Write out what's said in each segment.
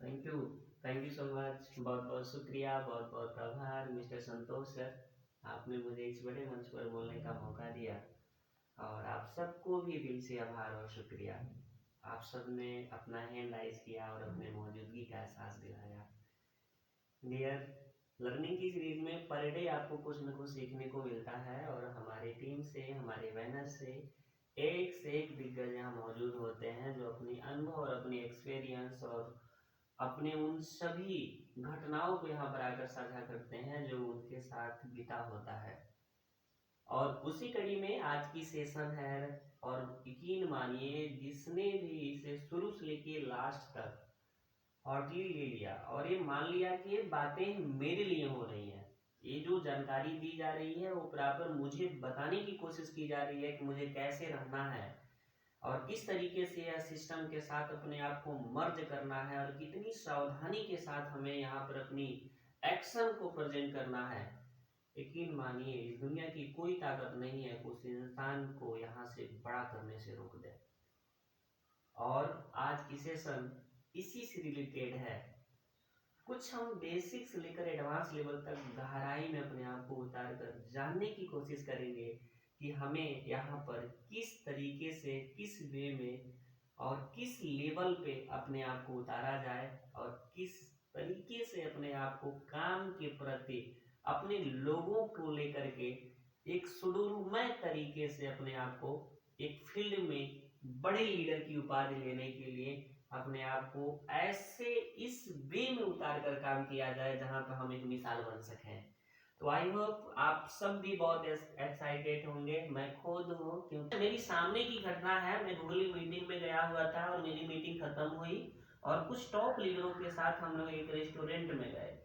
Thank you. Thank you so much. बहुत बहुत शुक्रिया, बहुत बहुत आभार मिस्टर संतोष सर। आपने मुझे इस बड़े मंच पर बोलने का मौका दिया और आप सबको भी दिल से आभार और शुक्रिया। आप सब ने अपना हैंड राइज किया और अपने मौजूदगी का एहसास दिलाया। डियर, लर्निंग की सीरीज में पर डे आपको कुछ न कुछ सीखने को मिलता है और हमारी टीम से, हमारे बैनर से एक दिग्गज यहाँ मौजूद होते हैं जो अपनी अनुभव और अपनी एक्सपीरियंस और अपने उन सभी घटनाओं को यहाँ पर आकर साझा करते हैं जो उनके साथ बीता होता है। और उसी कड़ी में आज की सेशन है और यकीन मानिए जिसने भी इसे शुरू से लेके लास्ट तक हॉटली ले लिया और ये मान लिया कि ये बातें मेरे लिए हो रही हैं, ये जो जानकारी दी जा रही है वो प्रॉपर मुझे बताने की कोशिश की जा रही है कि मुझे कैसे रहना है और किस तरीके से यह सिस्टम के साथ अपने आप को मर्ज करना है और कितनी सावधानी के साथ हमें यहाँ पर अपनी एक्शन को प्रेजेंट करना है। यकीन मानिए इस दुनिया की कोई ताकत नहीं है उस इंसान को यहाँ से बड़ा करने से रोक दे। और आज की सेशन इसी से रिलेटेड है। कुछ हम बेसिक से लेकर एडवांस लेवल तक गहराई में अपने आप को उतार कर जानने की कोशिश करेंगे कि हमें यहाँ पर किस तरीके से, किस वे में और किस लेवल पे अपने आप को उतारा जाए और किस तरीके से अपने आप को काम के प्रति, अपने लोगों को लेकर के एक सुडुलमय तरीके से अपने आप को एक फील्ड में बड़े लीडर की उपाधि लेने के लिए अपने आप को ऐसे इस वे में उतार कर काम किया जाए जहां पर हम एक मिसाल बन सकें। तो आई होप आप सब भी बहुत एक्साइटेड होंगे, मैं खुद हूँ क्योंकि मेरी सामने की घटना है। मैं गूगल मीटिंग में गया हुआ था और मेरी मीटिंग खत्म हुई और कुछ टॉप लीडरों के साथ हम लोग एक रेस्टोरेंट में गए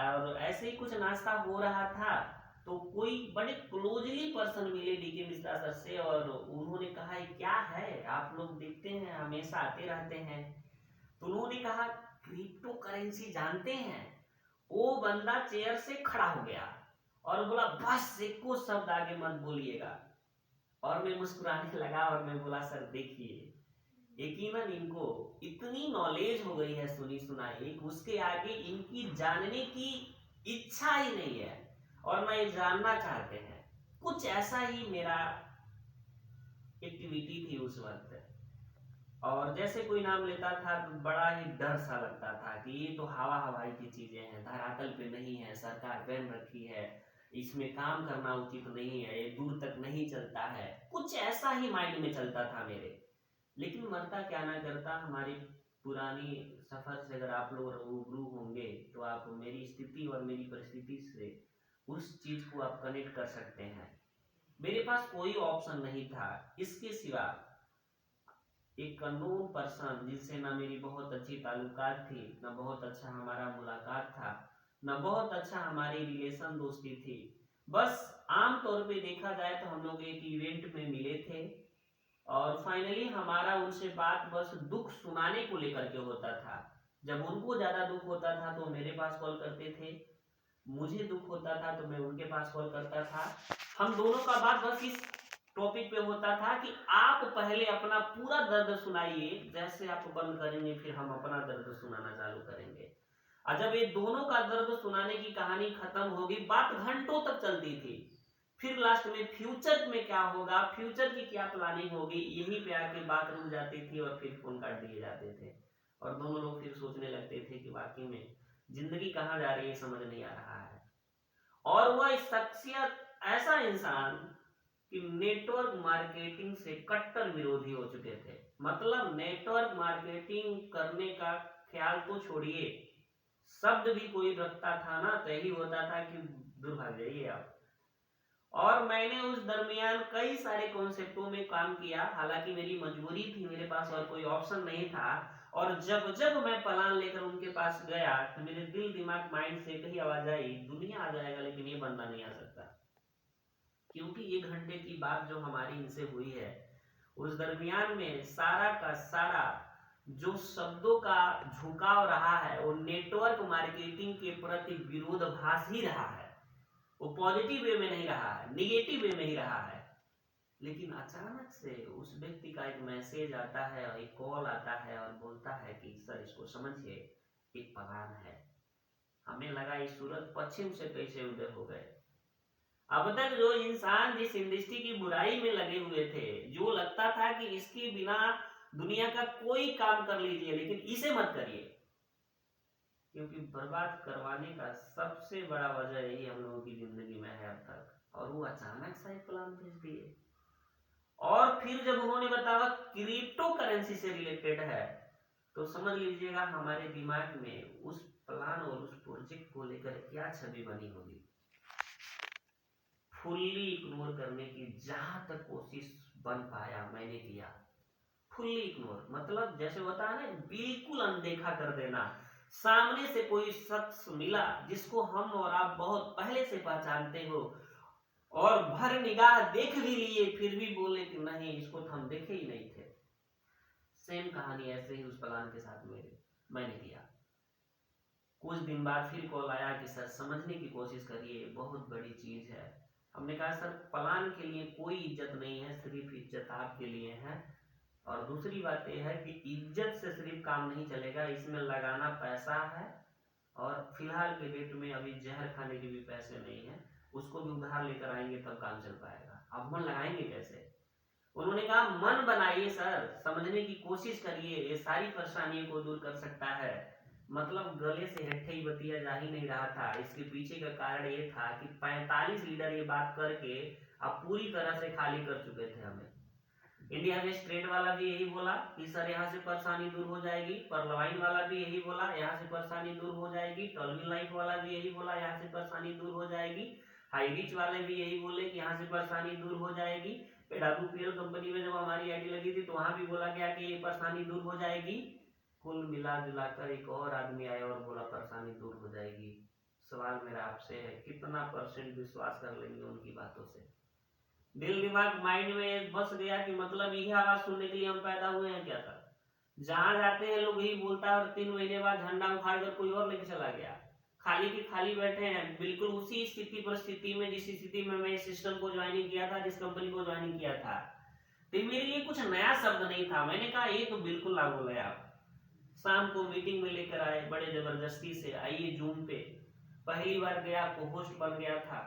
और ऐसे ही कुछ नाश्ता हो रहा था तो कोई बड़े क्लोजली पर्सन मिले डीके मिश्रा सर से और उन्होंने कहा ये क्या है, आप लोग देखते हैं हमेशा आते रहते हैं। तो उन्होंने कहा क्रिप्टो करेंसी जानते हैं। वो बंदा चेयर से खड़ा हो गया और बोला बस एको शब्द आगे मत बोलिएगा। और मैं मुस्कुराने लगा और मैं बोला सर देखिए, यकीनन इनको इतनी नॉलेज हो गई है सुनी सुनाई, उसके आगे इनकी जानने की इच्छा ही नहीं है और ना ये जानना चाहते हैं। कुछ ऐसा ही मेरा एक्टिविटी थी उस वक्त। और जैसे कोई नाम लेता था तो बड़ा ही डर सा लगता था कि ये तो हवा हवाई की चीजें हैं, धरातल पे नहीं है, सरकार बैन रखी है, इसमें काम करना उचित नहीं है, ये दूर तक नहीं चलता है। कुछ ऐसा ही माइंड में चलता था मेरे। लेकिन मरता क्या ना करता, हमारी पुरानी सफर से अगर आप लोग रूबरू होंगे तो आप मेरी स्थिति और मेरी परिस्थिति से उस चीज को आप कनेक्ट कर सकते हैं। मेरे पास कोई ऑप्शन नहीं था इसके सिवा एक अननोन पर्सन जिससे ना मेरी बहुत अच्छी ताल्लुकात थी, ना बहुत अच्छा हमारा मुलाकात था, ना बहुत अच्छा हमारी रिलेशन दोस्ती थी। बस आम तौर पे देखा जाए तो हम लोग एक इवेंट में मिले थे और फाइनली हमारा उनसे बात बस दुख सुनाने को लेकर के होता था। जब उनको ज्यादा दुख होता था तो मेरे पास कॉल करते थे, मुझे दुख होता था तो मैं उनके पास कॉल करता था। हम दोनों का बात बस इस टॉपिक पे होता था कि आप पहले अपना पूरा दर्द सुनाइए, जैसे आप बंद करेंगे फिर हम अपना दर्द सुनाना चालू करेंगे। और जब ये दोनों का दर्द सुनाने की कहानी खत्म होगी, बात घंटों तक चलती थी। फिर लास्ट में फ्यूचर में क्या होगा, फ्यूचर की क्या प्लानिंग होगी, यहीं पे आके बात रुक जाती थी और फिर फोन काट दिए जाते थे और दोनों लोग फिर सोचने लगते थे कि वाकई में जिंदगी कहाँ जा रही है समझ नहीं आ रहा है। और वह शख्सियत ऐसा इंसान कि नेटवर्क मार्केटिंग से कट्टर विरोधी हो चुके थे। मतलब नेटवर्क मार्केटिंग करने का ख्याल तो छोड़िए, शब्द भी कोई रखता था ना तो यही होता था कि दूर भाग जाइए आप। और मैंने उस दरमियान कई सारे कॉन्सेप्टों में काम किया, हालांकि मेरी मजबूरी थी, मेरे पास और कोई ऑप्शन नहीं था। और जब जब मैं प्लान लेकर उनके पास गया तो मेरे दिल दिमाग माइंड से कही आवाज आई दुनिया आ जाएगा लेकिन ये बंदा नहीं आ सकता। क्योंकि ये घंटे की बात जो हमारी इनसे हुई है उस दरमियान में सारा का सारा जो शब्दों का झुकाव रहा है वो नेटवर्क मार्केटिंग के प्रति विरोधाभास ही रहा है। वो पॉजिटिव वे में नहीं रहा है, निगेटिव वे में ही रहा है। लेकिन अचानक से उस व्यक्ति का एक मैसेज आता है और एक कॉल आता है और बोलता है कि सर इसको समझिए, एक प्लान है। हमें लगा ये सूरज पश्चिम से कैसे उदय हो गए। अब तक जो इंसान जिस इंडस्ट्री की बुराई में लगे हुए थे, जो लगता था कि इसके बिना दुनिया का कोई काम कर लीजिए लेकिन इसे मत करिए, क्योंकि बर्बाद करवाने का सबसे बड़ा वजह यही हम लोगों की जिंदगी में है अब तक, और वो अचानक सा एक प्लान भेज दिए। और फिर जब उन्होंने बताया क्रिप्टो करेंसी से रिलेटेड है, तो समझ लीजिएगा हमारे दिमाग में उस प्लान और उस प्रोजेक्ट को लेकर क्या छवि बनी होगी। फुल्ली इग्नोर करने की जहां तक कोशिश बन पाया मैंने किया। फुल्ली इग्नोर मतलब जैसे होता है ना, बिल्कुल अनदेखा कर देना। सामने से कोई शख्स मिला जिसको हम और आप बहुत पहले से पहचानते हो, और भर निगाह देख भी लिए, फिर भी बोले कि नहीं, इसको तो हम देखे ही नहीं थे। सेम कहानी ऐसे ही उस प्लान के साथ मैंने किया। कुछ दिन बाद फिर कॉल आया कि सर समझने की कोशिश करिए, बहुत बड़ी चीज है। हमने कहा सर प्लान के लिए कोई इज्जत नहीं है, सिर्फ इज्जत आपके लिए है। और दूसरी बात यह है कि इज्जत से सिर्फ काम नहीं चलेगा, इसमें लगाना पैसा है, और फिलहाल के डेट में अभी जहर खाने के भी पैसे नहीं है, उसको भी उधार लेकर आएंगे तब काम चल पाएगा। अब मन लगाएंगे कैसे? उन्होंने कहा मन बनाइए सर, समझने की कोशिश करिए, ये सारी परेशानियों को दूर कर सकता है। मतलब गले से हेठे ही बतिया जा ही नहीं रहा था। इसके पीछे का कारण ये था कि 45 लीडर ये बात करके अब पूरी तरह से खाली कर चुके थे हमें। इंडिया में स्ट्रेट वाला भी यही बोला कि सर यहाँ से परेशानी दूर हो जाएगी, परलवाइन वाला भी यही बोला यहाँ से परेशानी दूर हो जाएगी, टर्मिनल लाइट वाला भी यही बोला यहाँ से परेशानी दूर हो जाएगी, हाई रिच वाले भी यही बोले कि यहाँ से परेशानी दूर हो जाएगी। डब्ल्यूपीएल कंपनी में जब हमारी आईडी लगी थी तो वहां भी बोला गया कि ये परेशानी दूर हो जाएगी। कुल मिला जुलाकर एक और आदमी आया और बोला परेशानी दूर हो जाएगी। सवाल मेरा आपसे है, कितना परसेंट विश्वास कर लेंगे उनकी बातों से? दिल दिमाग माइंड में बस गया कि मतलब यही आवाज सुनने के लिए हम पैदा हुए हैं क्या सर? जहां जाते हैं लोग यही बोलता है, और 3 महीने बाद झंडा उखाड़ कर कोई और लेके चला गया। खाली की खाली बैठे हैं, बिल्कुल उसी स्थिति परिस्थिति में जिस स्थिति में मैं इस सिस्टम को ज्वाइनिंग किया था, जिस कंपनी को ज्वाइनिंग किया था। तो मेरे लिए कुछ नया शब्द नहीं था। मैंने कहा ये तो बिल्कुल लागू है। आप शाम को मीटिंग में लेकर आए बड़े जबरदस्ती से, आइए जूम पे। पहली बार गया, को होस्ट बन गया था,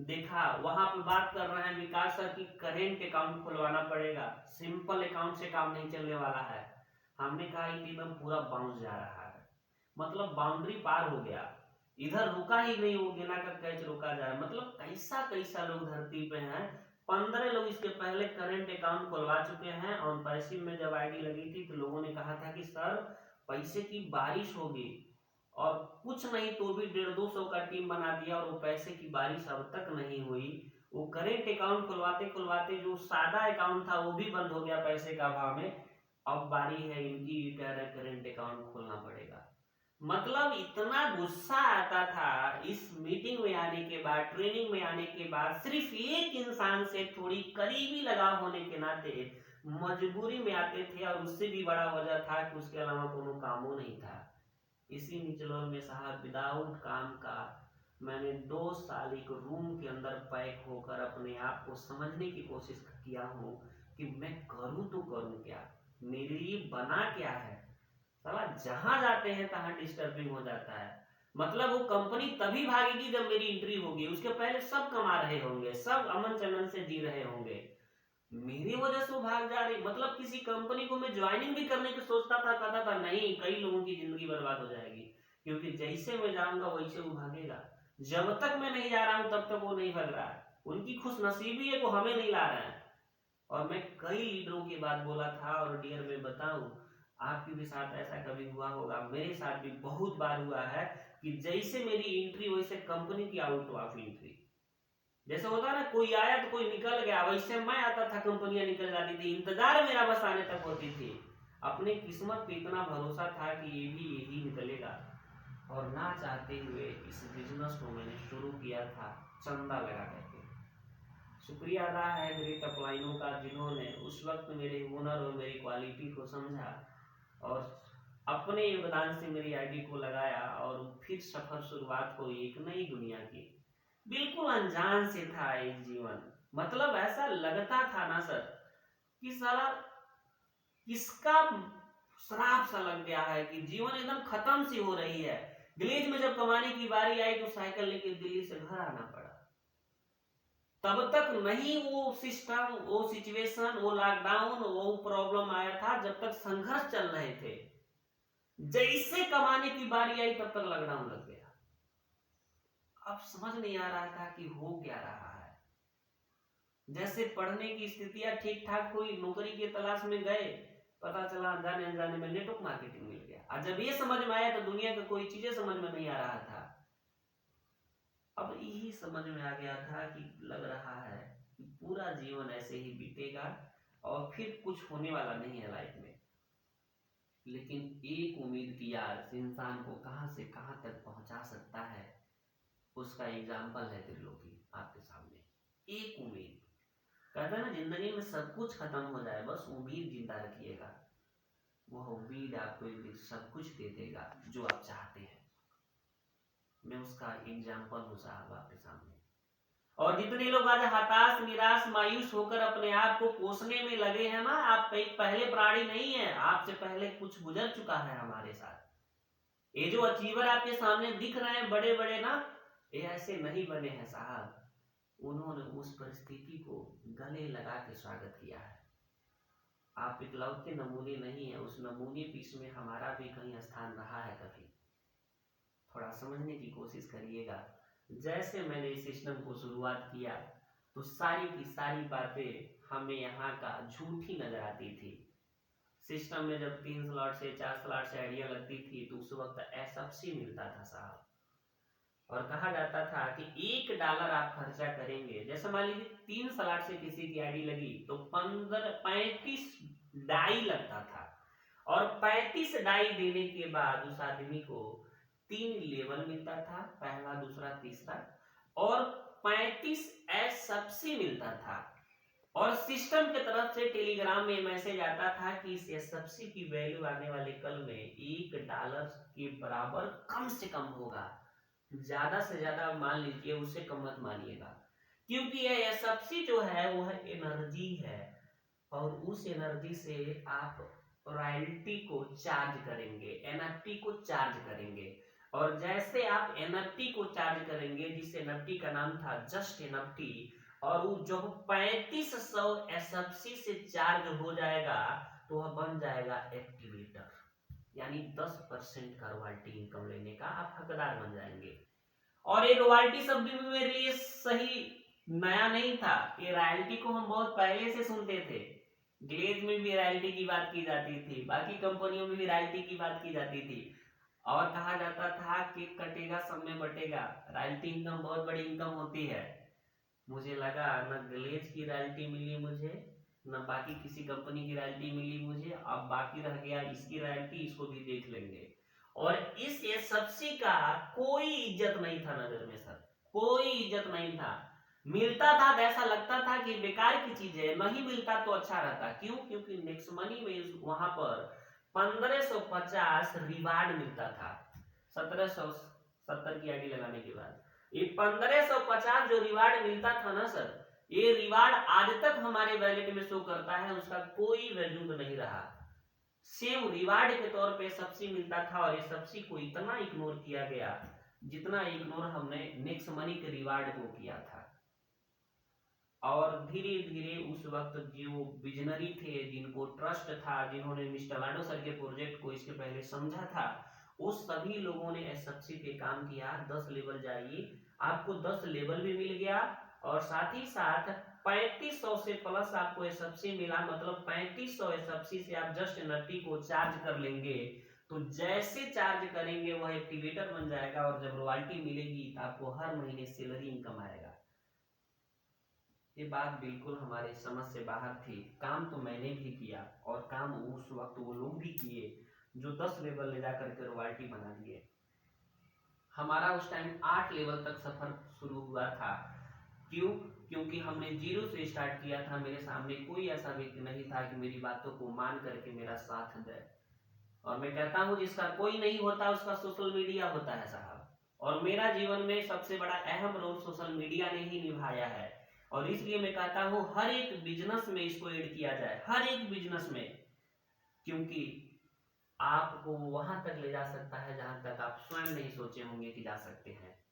देखा वहां पे बात कर रहे हैं विकास सर की करेंट अकाउंट खुलवाना पड़ेगा, सिंपल अकाउंट से काम नहीं चलने वाला है। हमने कहा एकदम पूरा बाउंस जा रहा है, मतलब बाउंड्री पार हो गया, इधर रुका ही नहीं, वो गेना का कैच रोका जाए। मतलब कैसा कैसा लोग धरती पे हैं। 15 लोग इसके पहले करंट अकाउंट खुलवा चुके हैं, और पैसे में जब आईडी लगी थी तो लोगों ने कहा था कि सर पैसे की बारिश होगी, और कुछ नहीं तो भी 150-200 का टीम बना दिया, और वो पैसे की बारिश अब तक नहीं हुई। वो करेंट अकाउंट खुलवाते खुलवाते जो सादा अकाउंट था वो भी बंद हो गया पैसे का अभाव में। अब बारी है इनकी, कह रहे करेंट अकाउंट खोलना पड़ेगा। मतलब इतना गुस्सा आता था इस मीटिंग में आने के बाद, ट्रेनिंग में आने के बाद, सिर्फ एक इंसान से थोड़ी करीबी लगाव होने के नाते मजबूरी में आते थे, और उससे भी बड़ा वजह था कि उसके अलावा कोनो कामों नहीं था। इसी निचलों में साहब विदाउट काम का मैंने 2 साल एक रूम के अंदर पैक होकर अपने आप को समझने की कोशिश किया हूँ कि मैं करूँ तो करूँ क्या, मेरे लिए बना क्या है। साला जहां जाते हैं तहां डिस्टर्बिंग हो जाता है। मतलब वो कंपनी तभी भागेगी जब मेरी एंट्री होगी, उसके पहले सब कमा रहे होंगे, सब अमन चमन से जी रहे होंगे, मेरी वजह से वो भाग जा रही। मतलब किसी कंपनी को मैं ज्वाइनिंग भी करने की सोचता था, कहता था नहीं, कई लोगों की जिंदगी बर्बाद हो जाएगी, क्योंकि जैसे मैं जाऊंगा वैसे वो भागेगा। जब तक मैं नहीं जा रहा हूं तब तक वो नहीं भाग रहा है। उनकी खुश नसीबी है, वो हमें नहीं ला रहे हैं। और मैं कई लीडरों की बात बोला था, और डियर मैं बताऊं आपके भी साथ ऐसा कभी हुआ होगा, मेरे साथ भी बहुत बार हुआ है कि जैसे मेरी एंट्री वैसे कंपनी की आउट ऑफ एंट्री। जैसे होता है ना, कोई आया तो कोई निकल गया, वैसे मैं आता था कंपनियां निकल जाती थी, इंतजार मेरा बस आने तक होती थी। अपने किस्मत पे इतना भरोसा था कि ये भी यही निकलेगा, और ना चाहते हुए इस बिजनेस को मैंने शुरू किया था चंदा लगा करके। शुक्रिया अदा है मेरे टपलाइनों का, जिन्होंने उस वक्त मेरे हुनर और मेरी क्वालिटी को समझा, और अपने योगदान से मेरी आईडी को लगाया, और फिर सफर शुरुआत हुई एक नई दुनिया की। बिल्कुल अनजान से था एक जीवन। मतलब ऐसा लगता था ना सर कि साला किसका श्राप सा लग गया है कि जीवन एकदम खत्म सी हो रही है। ग्लेज में जब कमाने की बारी आई तो साइकिल लेके दिल्ली से घर आना पड़ा। तब तक नहीं वो सिस्टम, वो सिचुएशन, वो लॉकडाउन, वो प्रॉब्लम आया था जब तक संघर्ष चल रहे थे। जैसे कमाने की बारी आई तब तक लॉकडाउन लग गया। अब समझ नहीं आ रहा था कि हो क्या रहा है। जैसे पढ़ने की स्थितियां ठीक ठाक हुई, नौकरी की तलाश में गए, पता चला अनजाने अनजाने में नेटवर्क मार्केटिंग मिल गया। और जब ये समझ में आया तो दुनिया की कोई चीजें समझ में नहीं आ रहा था। अब यही समझ में आ गया था कि लग रहा है कि पूरा जीवन ऐसे ही बीतेगा और फिर कुछ होने वाला नहीं है लाइफ में। लेकिन एक उम्मीद की आग इंसान को कहां से कहां तक पहुंचा सकता है, उसका एग्जाम्पल है त्रिलोकी आपके सामने। एक उम्मीद, कहते हैं ना जिंदगी में सब कुछ खत्म हो जाए, बस उम्मीद जिंदा रखिएगा, वह उम्मीद आपको एक दिन सब कुछ दे देगा जो आप चाहते हैं। मैं उसका एग्जाम्पल हूँ साहब आपके सामने। और जितने लोग आज हताश, निराश, मायूस होकर अपने आप को कोसने में लगे हैं ना, आप एक पहले प्राणी नहीं है, आपसे पहले कुछ गुजर चुका है हमारे साथ। ये जो अचीवर आपके सामने दिख रहे हैं बड़े बड़े ना, ये ऐसे नहीं बने हैं साहब। उन्होंने उस परिस्थिति को गले लगा के स्वागत किया है। आप इकलौते नमूने नहीं है, उस नमूने पीस में हमारा भी कहीं स्थान रहा है कभी। थोड़ा समझने की कोशिश करिएगा। जैसे मैंने इस सिस्टम को शुरुआत किया तो सारी की सारी बातें हमें यहाँ का झूठी नजर आती थी। सिस्टम में जब 3 स्लॉट से 4 स्लॉट से आइडिया लगती थी तो उस वक्त एसएफसी मिलता था साहब, और कहा जाता था कि $1 आप खर्चा करेंगे, जैसे मान लीजिए 3 स्लॉट से किसी की आईडी लगी तो 35 डाई लगता था, और 35 डाई देने के बाद उस आदमी को 3 लेवल मिलता था, पहला, दूसरा, तीसरा, और 35 एसएफसी मिलता था। और सिस्टम की तरफ से टेलीग्राम में मैसेज आता था कि इस एसएफसी की वैल्यू आने वाले कल में $1 के बराबर कम से कम होगा, ज्यादा से ज्यादा मान लीजिए, उससे कम मत मानिएगा, क्योंकि यह एसएफसी जो है वो है एनर्जी है, और उस एनर्जी से आप रॉयल्टी को चार्ज करेंगे, एनएफटी को चार्ज करेंगे। और जैसे आप एनएफटी को चार्ज करेंगे, जिस एनएफटी का नाम था जस्ट एनएफटी, और वो जब 3500 एसएफसी से चार्ज हो जाएगा तो वह बन जाएगा एक्टिवेटर, यानी 10% का रॉयल्टी इनकम लेने का आप हकदार बन जाएंगे। और ये रॉयल्टी शब्द भी मेरे लिए सही नया नहीं था, ये रॉयल्टी को हम बहुत पहले से सुनते थे। ग्लेज में भी रॉयल्टी की बात की जाती थी, बाकी कंपनियों में भी रॉयल्टी की बात की जाती थी, और कहा जाता था कि कटेगा सब में बटेगा, रॉयल्टी इनकम बहुत बड़ी इनकम होती है। मुझे लगा न ग्लेज की रॉयल्टी मिली मुझे, न बाकी किसी कंपनी की रॉयल्टी मिली मुझे, अब बाकी रह गया इसकी रॉयल्टी, इसको भी देख लेंगे। और इस एसएफसी का कोई इज्जत नहीं था नजर में सर, कोई इज्जत नहीं था। मिलता था तो ऐसा लगता था कि बेकार की चीज है, नहीं मिलता तो अच्छा रहता। क्यों? क्योंकि नेक्स्ट मनी में वहां पर 1550 रिवार्ड मिलता था 1770 की आईडी लगाने के बाद। ये 1550 जो रिवार्ड मिलता था ना सर, ये रिवार्ड आज तक हमारे वैलेट में शो करता है, उसका कोई वैल्यू नहीं रहा। सेम रिवार्ड के तौर पे सब्सिडी मिलता था, और ये सब्सिडी को इतना इग्नोर किया गया जितना इग्नोर हमने नेक्स्ट मनी के रिवार्ड को किया था। और धीरे धीरे उस वक्त जो विजनरी थे, जिनको ट्रस्ट था, जिन्होंने मिस्टर लाडो सर के प्रोजेक्ट को इसके पहले समझा था, उस सभी लोगों ने एसएफसी पे काम किया। 10 लेवल जाइए, आपको 10 लेवल भी मिल गया, और साथ ही साथ 3500 से प्लस आपको एसएफसी मिला, मतलब 3500 एसएफसी से आप जस्ट एनएफटी को चार्ज कर लेंगे। तो जैसे चार्ज करेंगे वह एक्टिवेटर बन जाएगा, और जब रॉयल्टी मिलेगी तो आपको हर महीने सैलरी इनकम आएगा। ये बात बिल्कुल हमारे समझ से बाहर थी। काम तो मैंने भी किया, और काम उस वक्त वो लोग भी किए जो 10 लेवल ले जाकर के रॉयल्टी बना दिए। हमारा उस टाइम 8 लेवल तक सफर शुरू हुआ था। क्यों? क्योंकि हमने 0 से स्टार्ट किया था। मेरे सामने कोई ऐसा व्यक्ति नहीं था कि मेरी बातों को मान करके मेरा साथ दे। और मैं कहता हूं जिसका कोई नहीं होता उसका सोशल मीडिया होता है साहब, और मेरा जीवन में सबसे बड़ा अहम रोल सोशल मीडिया ने ही निभाया है। और इसलिए मैं कहता हूं हर एक बिजनेस में इसको ऐड किया जाए, हर एक बिजनेस में, क्योंकि आपको वहां तक ले जा सकता है जहां तक आप स्वयं नहीं सोचे होंगे कि जा सकते हैं।